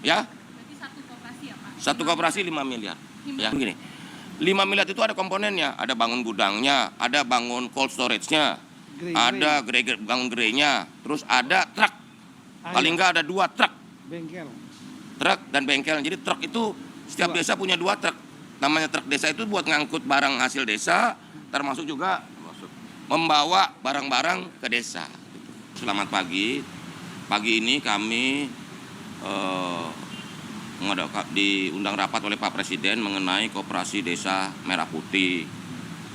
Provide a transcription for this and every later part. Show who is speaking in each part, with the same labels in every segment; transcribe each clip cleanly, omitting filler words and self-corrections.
Speaker 1: Ya,
Speaker 2: Berarti satu koperasi ya Pak?
Speaker 1: satu koperasi 5 miliar. Ya, begini. 5 miliar itu ada komponennya, ada bangun gudangnya, ada bangun cold storage-nya, ada bangun gerainya, terus ada truk. Paling nggak ada 2 truk.
Speaker 3: Bengkel.
Speaker 1: Truk dan bengkel. Jadi truk itu setiap desa punya 2 truk. Namanya truk desa itu buat ngangkut barang hasil desa, termasuk juga membawa barang-barang ke desa. Selamat pagi. Pagi ini kami diundang rapat oleh Pak Presiden mengenai Koperasi Desa Merah Putih,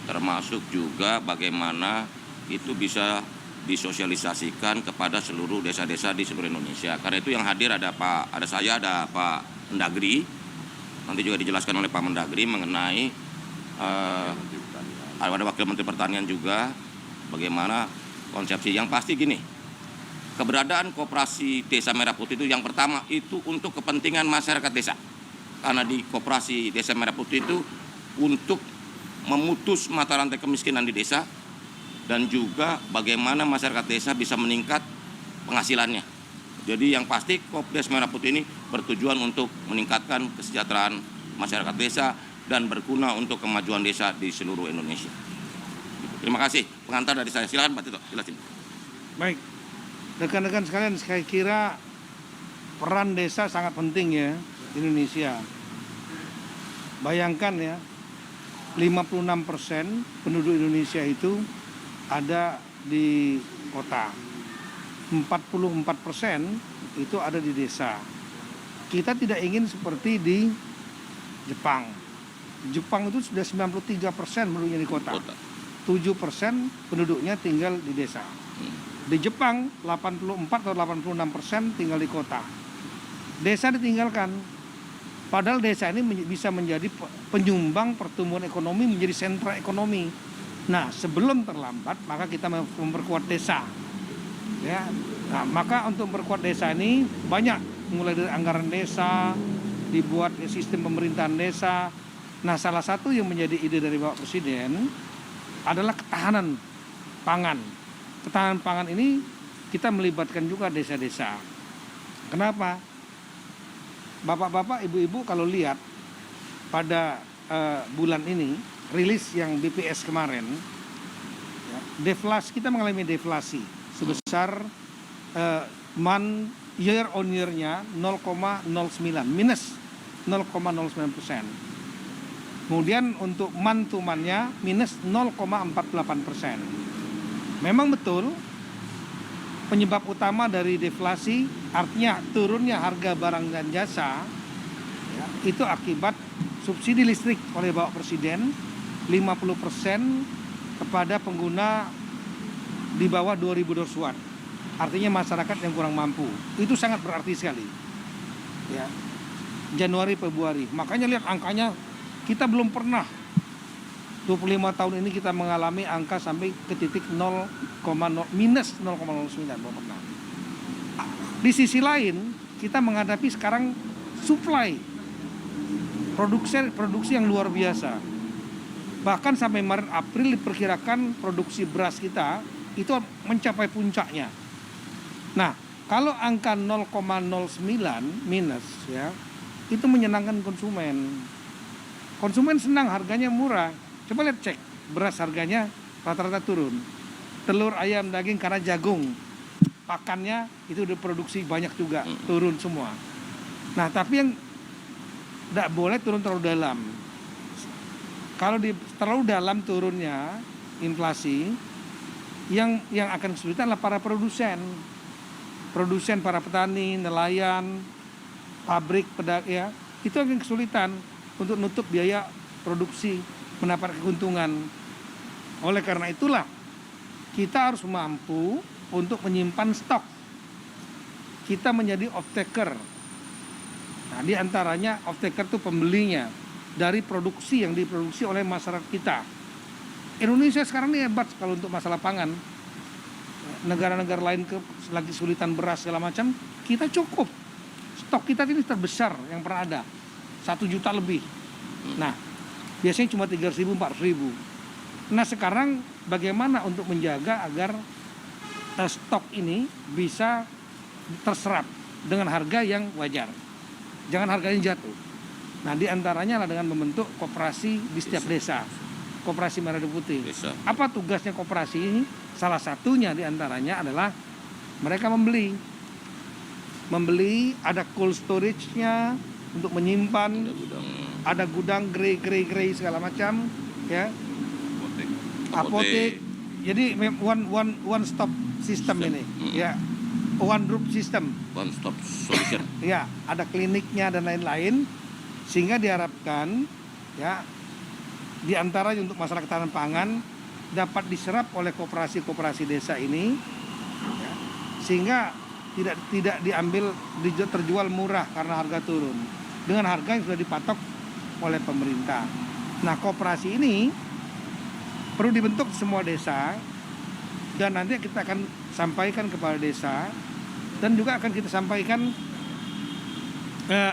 Speaker 1: termasuk juga bagaimana itu bisa disosialisasikan kepada seluruh desa-desa di seluruh Indonesia. Karena itu yang hadir ada saya, ada Pak Mendagri. Nanti juga dijelaskan oleh Pak Mendagri mengenai ada Wakil Menteri Pertanian juga bagaimana konsepsi. Yang pasti gini, keberadaan Koperasi Desa Merah Putih itu yang pertama itu untuk kepentingan masyarakat desa. Karena di Koperasi Desa Merah Putih itu untuk memutus mata rantai kemiskinan di desa dan juga bagaimana masyarakat desa bisa meningkat penghasilannya. Jadi yang pasti Koperasi Merah Putih ini bertujuan untuk meningkatkan kesejahteraan masyarakat desa dan berguna untuk kemajuan desa di seluruh Indonesia. Terima kasih. Pengantar dari saya. Silakan Pak Tito, jelasin.
Speaker 3: Baik. Rekan-rekan sekalian, saya kira peran desa sangat penting ya di Indonesia. Bayangkan ya, 56% penduduk Indonesia itu ada di kota. 44% itu ada di desa. Kita tidak ingin seperti di Jepang. Jepang itu sudah 93% penduduknya di kota. 7% penduduknya tinggal di desa. Di Jepang 84 atau 86% tinggal di kota. Desa ditinggalkan. Padahal desa ini bisa menjadi penyumbang pertumbuhan ekonomi, menjadi sentra ekonomi. Nah, sebelum terlambat maka kita memperkuat desa. Ya. Nah, maka untuk memperkuat desa ini banyak, mulai dari anggaran desa, dibuat sistem pemerintahan desa. Nah, salah satu yang menjadi ide dari Bapak Presiden adalah ketahanan pangan. Ketahanan pangan ini kita melibatkan juga desa-desa. Kenapa? Bapak-bapak, ibu-ibu kalau lihat pada bulan ini, rilis yang BPS kemarin, ya, deflasi, kita mengalami deflasi sebesar year on year-nya 0,09, minus 0,09%. Kemudian untuk month to month-nya minus 0,48%. Memang betul penyebab utama dari deflasi, artinya turunnya harga barang dan jasa, ya, itu akibat subsidi listrik oleh Bapak Presiden 50% kepada pengguna di bawah 2.200 watt. Artinya masyarakat yang kurang mampu. Itu sangat berarti sekali. Ya. Januari, Februari. Makanya lihat angkanya, kita belum pernah 25 tahun ini kita mengalami angka sampai ke titik minus 0,09, belum pernah. Di sisi lain, kita menghadapi sekarang supply produksi yang luar biasa. Bahkan sampai Maret April diperkirakan produksi beras kita itu mencapai puncaknya. Nah, kalau angka 0,09 minus ya, itu menyenangkan konsumen. Konsumen senang, harganya murah. Coba lihat, cek beras harganya rata-rata turun. Telur, ayam, daging karena jagung pakannya itu diproduksi banyak juga, turun semua. Nah, tapi yang tidak boleh turun terlalu dalam. Kalau terlalu dalam turunnya inflasi, yang akan kesulitan adalah para produsen, para petani, nelayan, pabrik, pedagang, ya, itu akan kesulitan untuk nutup biaya produksi, mendapat keuntungan. Oleh karena itulah kita harus mampu untuk menyimpan stok. Kita menjadi off-taker. Nah, di antaranya off-taker itu pembelinya dari produksi yang diproduksi oleh masyarakat kita. Indonesia sekarang ini hebat kalau untuk masalah pangan. Negara-negara lain lagi kesulitan beras segala macam, kita cukup. Stok kita ini terbesar yang pernah ada, 1 juta lebih. Nah, biasanya cuma 3.000, 4.000. Nah, sekarang bagaimana untuk menjaga agar stok ini bisa terserap dengan harga yang wajar. jangan harganya jatuh. Nah, di antaranya adalah dengan membentuk koperasi di setiap desa. Koperasi merah putih.
Speaker 1: Desa.
Speaker 3: Apa tugasnya koperasi ini? Salah satunya di antaranya adalah mereka membeli, ada cold storage-nya untuk menyimpan,
Speaker 1: Ada gudang.
Speaker 3: ada gudang grey segala macam, ya. Apotek. Jadi one stop system ini, ya. One group system.
Speaker 1: One stop solution.
Speaker 3: Ya, ada kliniknya dan lain-lain, sehingga diharapkan, ya, di antaranya untuk masalah ketahanan pangan dapat diserap oleh koperasi-koperasi desa ini, ya, sehingga tidak diambil terjual murah karena harga turun dengan harga yang sudah dipatok oleh pemerintah. Nah, koperasi ini perlu dibentuk semua desa, dan nanti kita akan sampaikan kepada desa, dan juga akan kita sampaikan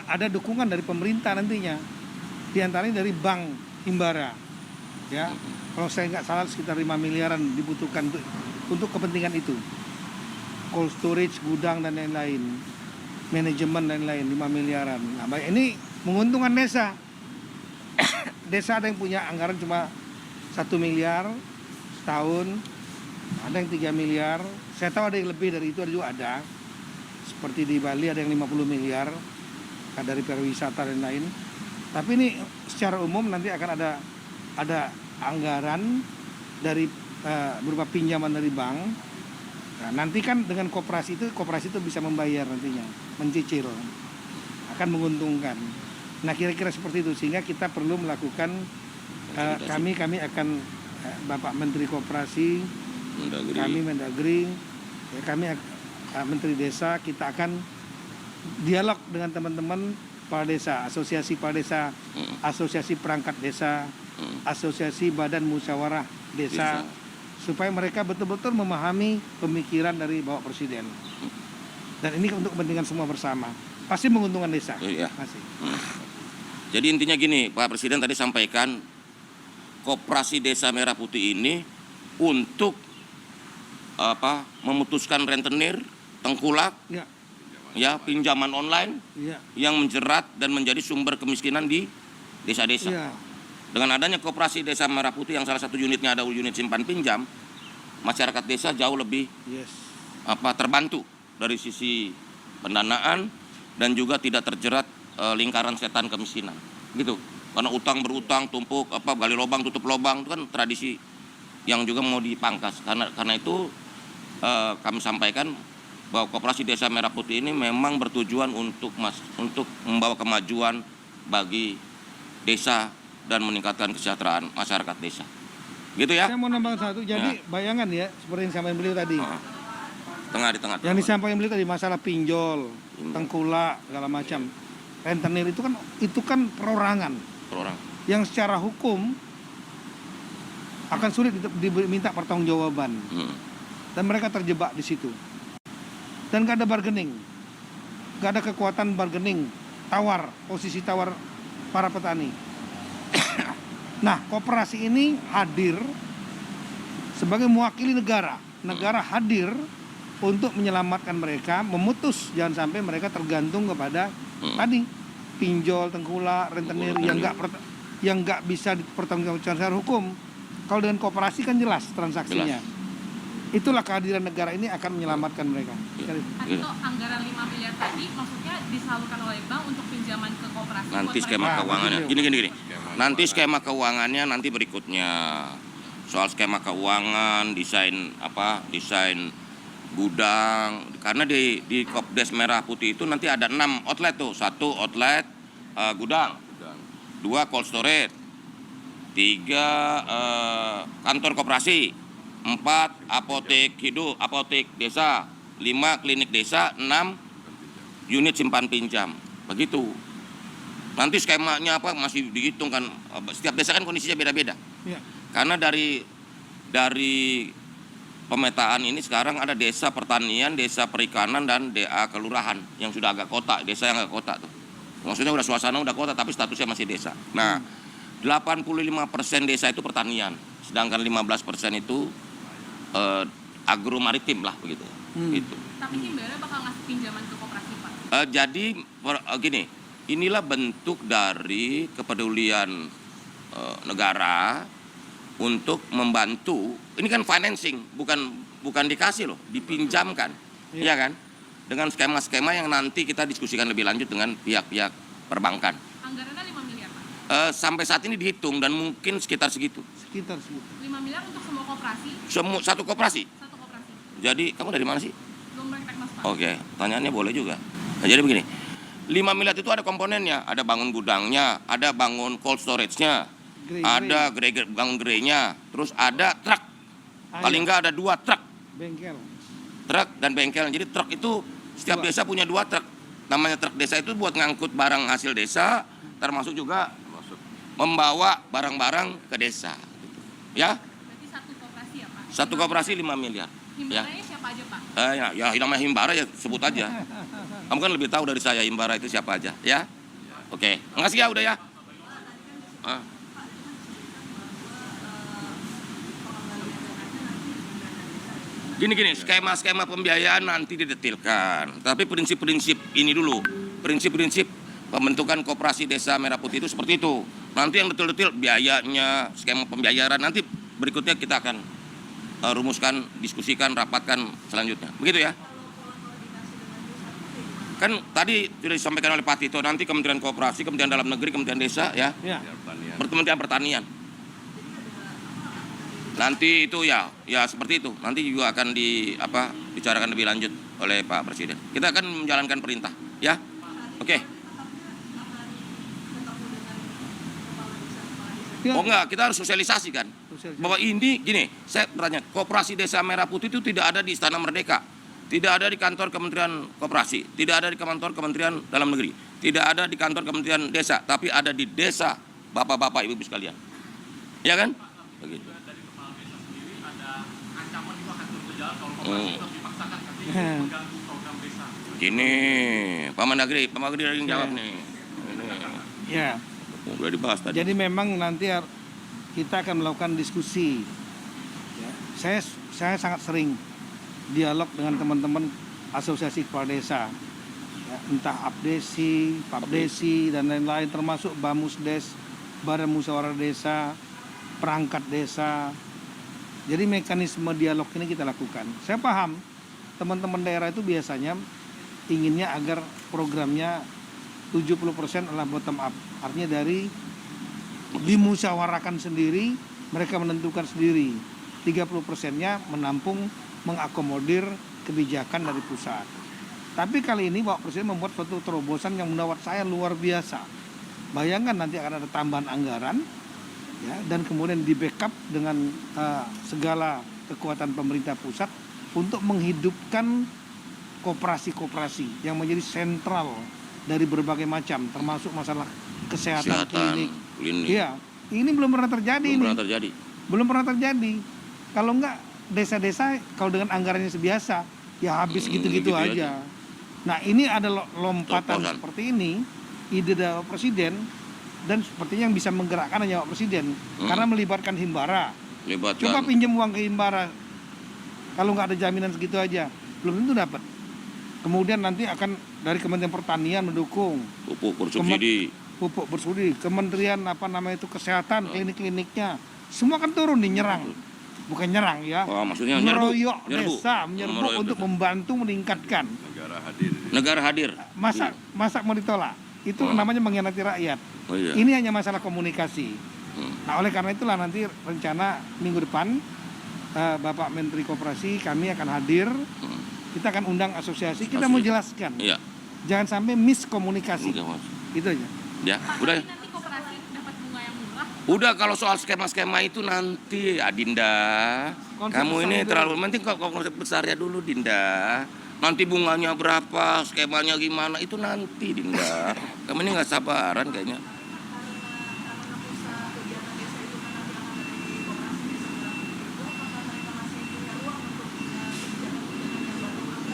Speaker 3: ada dukungan dari pemerintah nantinya, di antaranya dari Bank Himbara, ya. Kalau saya nggak salah sekitar 5 miliaran dibutuhkan untuk kepentingan itu, cold storage, gudang dan lain-lain, manajemen dan lain-lain, 5 miliaran. Nah, baik, ini menguntungkan desa. Desa ada yang punya anggaran cuma 1 miliar setahun, ada yang 3 miliar. Saya tahu ada yang lebih dari itu, ada juga ada. Seperti di Bali ada yang 50 miliar dari pariwisata dan lain. Tapi ini secara umum nanti akan ada anggaran dari berupa pinjaman dari bank. Nah, nanti kan dengan koperasi itu bisa membayar nantinya, mencicil, akan menguntungkan. Nah, kira-kira seperti itu, sehingga kita perlu melakukan kami akan Bapak Menteri Koperasi,
Speaker 1: Mendagri.
Speaker 3: kami Mendagri, ya, kami Menteri Desa, kita akan dialog dengan teman-teman kepala desa, asosiasi kepala desa, asosiasi perangkat desa, asosiasi badan musyawarah desa, supaya mereka betul-betul memahami pemikiran dari Bapak Presiden. Dan ini untuk kepentingan semua bersama. Pasti menguntungkan desa.
Speaker 1: Iya.
Speaker 3: Pasti.
Speaker 1: Jadi intinya gini, Pak Presiden tadi sampaikan Koperasi Desa Merah Putih ini untuk memutuskan rentenir, tengkulak,
Speaker 3: Ya,
Speaker 1: pinjaman online
Speaker 3: ya,
Speaker 1: yang menjerat dan menjadi sumber kemiskinan di desa-desa.
Speaker 3: ya.
Speaker 1: Dengan adanya Koperasi Desa Merah Putih yang salah satu unitnya ada unit simpan pinjam, masyarakat desa jauh lebih
Speaker 3: Yes.
Speaker 1: terbantu dari sisi pendanaan dan juga tidak terjerat lingkaran setan kemiskinan. Gitu. Karena utang berutang, tumpuk, gali lubang, tutup lubang, itu kan tradisi yang juga mau dipangkas. Karena itu kami sampaikan bahwa Koperasi Desa Merah Putih ini memang bertujuan untuk membawa kemajuan bagi desa dan meningkatkan kesejahteraan masyarakat desa. Gitu ya?
Speaker 3: Saya mau nambah satu. Jadi bayangan ya, seperti yang disampaikan beliau tadi.
Speaker 1: Di tengah.
Speaker 3: Yang disampaikan beliau tadi masalah pinjol, tengkulak, segala macam. Rentenir itu kan perorangan
Speaker 1: Per orang.
Speaker 3: yang secara hukum akan sulit diminta pertanggungjawaban. Dan mereka terjebak di situ. Dan gak ada bargaining, gak ada kekuatan bargaining, posisi tawar para petani. Nah, koperasi ini hadir sebagai mewakili negara. Negara hadir untuk menyelamatkan mereka, memutus jangan sampai mereka tergantung kepada tadi pinjol, tengkulak, rentenir yang nggak bisa dipertanggungjawabkan secara hukum. Kalau dengan koperasi kan jelas transaksinya.
Speaker 1: Jelas.
Speaker 3: Itulah kehadiran negara ini akan menyelamatkan mereka.
Speaker 2: Pak Tito, anggaran 5 miliar tadi maksudnya disalurkan oleh bank untuk pinjaman ke koperasi.
Speaker 1: Nanti
Speaker 2: buat
Speaker 1: skema
Speaker 2: mereka.
Speaker 1: keuangannya. Gini. Nanti skema keuangannya nanti berikutnya. Soal skema keuangan, desain gudang. Karena di Kopdes Merah Putih itu nanti ada 6 outlet tuh. 1 outlet gudang. 2 cold storage. 3 kantor koperasi. 4 apotek hidup, apotek desa. 5 klinik desa. 6 unit simpan pinjam. Begitu. Nanti skemanya masih dihitung kan. Setiap desa kan kondisinya beda-beda.
Speaker 3: Ya.
Speaker 1: Karena dari pemetaan ini sekarang ada desa pertanian, desa perikanan, dan DA kelurahan yang sudah agak kota, desa yang agak kota tuh. Maksudnya udah suasana udah kota tapi statusnya masih desa. Nah, 85% desa itu pertanian, sedangkan 15% itu agro maritim lah begitu. Gitu.
Speaker 2: Tapi Himbara bakal ngasih pinjaman ke koperasi, Pak?
Speaker 1: Jadi gini, inilah bentuk dari kepedulian negara untuk membantu. Ini kan financing, bukan dikasih loh, dipinjamkan, ya kan? Dengan skema-skema yang nanti kita diskusikan lebih lanjut dengan pihak-pihak perbankan.
Speaker 2: Anggarannya 5 miliar, Pak.
Speaker 1: Sampai saat ini dihitung dan mungkin sekitar segitu.
Speaker 3: Sekitar segitu.
Speaker 2: 5 miliar untuk semua koperasi,
Speaker 1: Satu koperasi.
Speaker 2: satu koperasi.
Speaker 1: Jadi kamu dari mana sih?
Speaker 2: Belum praktek Mas, Pak.
Speaker 1: Oke, pertanyaannya boleh juga. Nah, jadi begini, 5 miliar itu ada komponennya, ada bangun gudangnya, ada bangun cold storage-nya, ada bangun gerainya, terus ada truk. Paling nggak ada 2 truk.
Speaker 3: Bengkel.
Speaker 1: Truk dan bengkel. Jadi truk itu setiap desa punya 2 truk. Namanya truk desa itu buat ngangkut barang hasil desa, termasuk juga membawa barang-barang ke desa. Ya,
Speaker 2: Berarti satu koperasi ya, Pak?
Speaker 1: satu koperasi 5 miliar. Ya.
Speaker 2: Himbaranya siapa aja, Pak?
Speaker 1: Ya namanya himbara ya sebut aja. Kamu kan lebih tahu dari saya himbara itu siapa aja, ya? Oke, makasih ya udah ya. Gini, skema-skema pembiayaan nanti didetilkan. Tapi prinsip-prinsip ini dulu, prinsip-prinsip pembentukan koperasi desa Merah Putih itu seperti itu. Nanti yang detil-detil biayanya, skema pembiayaan nanti berikutnya kita akan rumuskan, diskusikan, rapatkan selanjutnya. Begitu ya? Kan tadi sudah disampaikan oleh Pak Tito, nanti Kementerian Koperasi, Kementerian Dalam Negeri, Kementerian Desa, ya, Kementerian Pertanian. Nanti itu ya seperti itu. Nanti juga akan dibicarakan lebih lanjut oleh Pak Presiden. Kita akan menjalankan perintah, ya. Oke. Oh enggak, kita harus sosialisasikan. Bahwa ini gini, saya bertanya, Koperasi Desa Merah Putih itu tidak ada di Istana Merdeka, tidak ada di kantor Kementerian Koperasi, tidak ada di kantor Kementerian Dalam Negeri, tidak ada di kantor Kementerian Desa, tapi ada di desa bapak-bapak, ibu-ibu sekalian. Ya kan? Begitu. Gini, Pak Mendagri yang jawab nih.
Speaker 3: Ya.
Speaker 1: Udah dibahas tadi.
Speaker 3: Jadi memang nanti kita akan melakukan diskusi. Ya. Saya sangat sering dialog dengan teman-teman asosiasi kepala desa. Ya, entah Abdesi, Papdesi dan lain-lain, termasuk Bamusdes, Badan Musyawarah Desa, perangkat desa. Jadi mekanisme dialog ini kita lakukan. Saya paham teman-teman daerah itu biasanya inginnya agar programnya 70% adalah bottom up. Artinya dari dimusyawarakan sendiri, mereka menentukan sendiri. 30%-nya menampung, mengakomodir kebijakan dari pusat. Tapi kali ini Bapak Presiden membuat suatu terobosan yang menurut saya luar biasa. Bayangkan nanti akan ada tambahan anggaran, ya, dan kemudian di backup dengan segala kekuatan pemerintah pusat untuk menghidupkan koperasi-koperasi yang menjadi sentral dari berbagai macam, termasuk masalah kesehatan klinik. Iya, ini belum pernah terjadi. Belum pernah terjadi. Kalau enggak desa-desa kalau dengan anggarannya sebiasa, ya habis gitu-gitu aja. Nah, ini ada lompatan seperti ini, ide dari Presiden, dan sepertinya yang bisa menggerakkan hanya Pak Presiden, karena melibatkan himbara. Coba pinjam uang ke himbara, kalau nggak ada jaminan segitu aja, belum tentu dapat. Kemudian nanti akan dari Kementerian Pertanian mendukung
Speaker 1: pupuk bersubsidi,
Speaker 3: Kementerian Kesehatan, klinik-kliniknya, semua kan turun nih, nyerang. Bukan nyerang ya, meroyok desa, menyerbu untuk membantu meningkatkan.
Speaker 1: Negara hadir.
Speaker 3: Masa mau ditolak? Itu namanya mengkhianati rakyat.
Speaker 1: Iya.
Speaker 3: Ini hanya masalah komunikasi. Nah, oleh karena itulah nanti rencana minggu depan Bapak Menteri Koperasi kami akan hadir. Kita akan undang asosiasi, kita mau jelaskan.
Speaker 1: Iya.
Speaker 3: Jangan sampai miskomunikasi. Itu aja.
Speaker 1: Ya, udah.
Speaker 2: Nanti koperasi dapat bunga yang murah.
Speaker 1: Udah, kalau soal skema-skema itu nanti Dinda. Kamu ini terlalu penting kok konsep besarnya dulu, Dinda. Nanti bunganya berapa, skemanya gimana, itu nanti, Dinda. Kamu ini nggak sabaran kayaknya.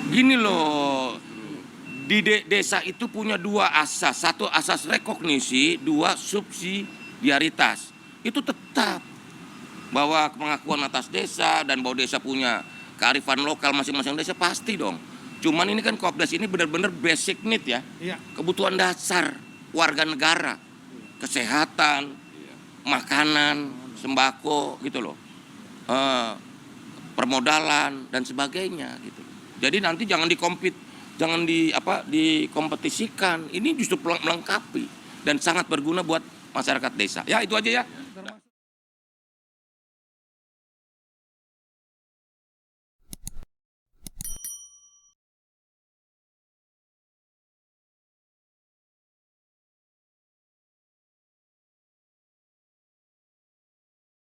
Speaker 1: Gini loh, di desa itu punya 2 asas. 1 asas rekognisi, 2 subsidiaritas. Itu tetap bahwa pengakuan atas desa dan bahwa desa punya kearifan lokal masing-masing desa pasti dong. Cuman ini kan Kopdas ini benar-benar basic need ya.
Speaker 3: Iya.
Speaker 1: Kebutuhan dasar warga negara, kesehatan, makanan, sembako gitu loh, permodalan dan sebagainya gitu. Jadi nanti jangan dikompetisikan. Ini justru melengkapi dan sangat berguna buat masyarakat desa. Ya itu aja ya.